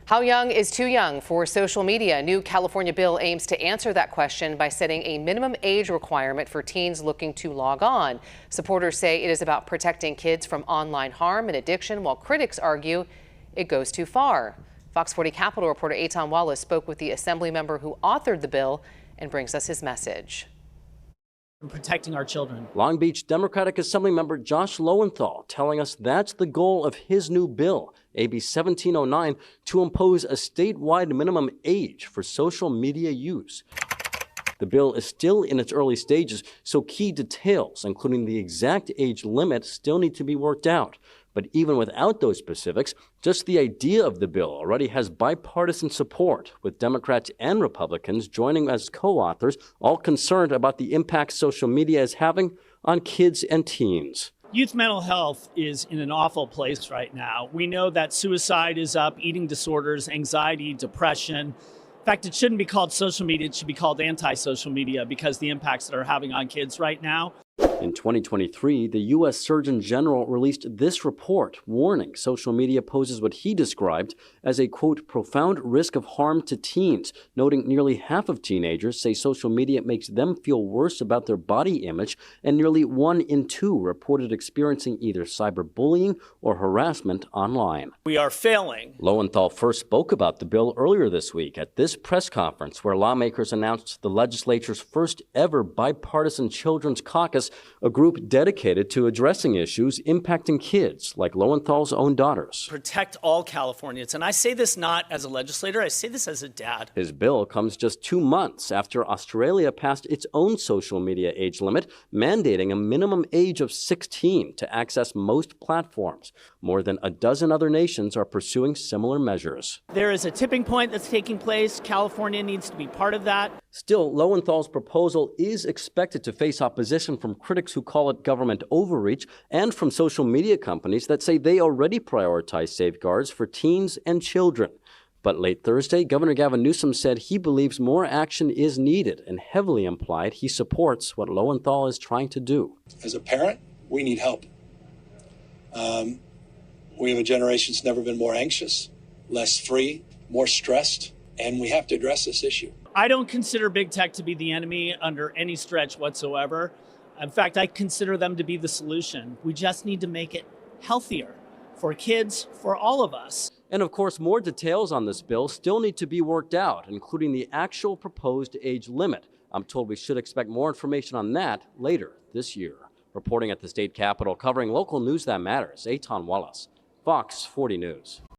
How young is too young for social media? A new California bill aims to answer that question by setting a minimum age requirement for teens looking to log on. Supporters say it is about protecting kids from online harm and addiction, while critics argue it goes too far. Fox 40 Capitol reporter Eitan Wallace spoke with the assembly member who authored the bill and brings us his message. Protecting our children. Long Beach Democratic Assemblymember Josh Lowenthal telling us that's the goal of his new bill, AB 1709, to impose a statewide minimum age for social media use. The bill is still in its early stages, so key details, including the exact age limit, still need to be worked out. But even without those specifics, just the idea of the bill already has bipartisan support, with Democrats and Republicans joining as co-authors, all concerned about the impact social media is having on kids and teens. Youth mental health is in an awful place right now. We know that suicide is up, eating disorders, anxiety, depression. In fact, it shouldn't be called social media, it should be called anti-social media because the impacts that are having on kids right now. In 2023, the U.S. Surgeon General released this report warning social media poses what he described as a, quote, profound risk of harm to teens, noting nearly half of teenagers say social media makes them feel worse about their body image, and nearly 1 in 2 reported experiencing either cyberbullying or harassment online. We are failing. Lowenthal first spoke about the bill earlier this week at this press conference where lawmakers announced the legislature's first ever bipartisan children's caucus, a group dedicated to addressing issues impacting kids like Lowenthal's own daughters. Protect all Californians. And I say this not as a legislator, I say this as a dad. His bill comes just 2 months after Australia passed its own social media age limit, mandating a minimum age of 16 to access most platforms. More than a dozen other nations are pursuing similar measures. There is a tipping point that's taking place. California needs to be part of that. Still, Lowenthal's proposal is expected to face opposition from critics who call it government overreach and from social media companies that say they already prioritize safeguards for teens and children. But late Thursday, Governor Gavin Newsom said he believes more action is needed and heavily implied he supports what Lowenthal is trying to do. As a parent, we need help. We have a generation that's never been more anxious, less free, more stressed, and we have to address this issue. I don't consider big tech to be the enemy under any stretch whatsoever. In fact, I consider them to be the solution. We just need to make it healthier for kids, for all of us. And of course, more details on this bill still need to be worked out, including the actual proposed age limit. I'm told we should expect more information on that later this year. Reporting at the state capitol, covering local news that matters, Eitan Wallace, Fox 40 News.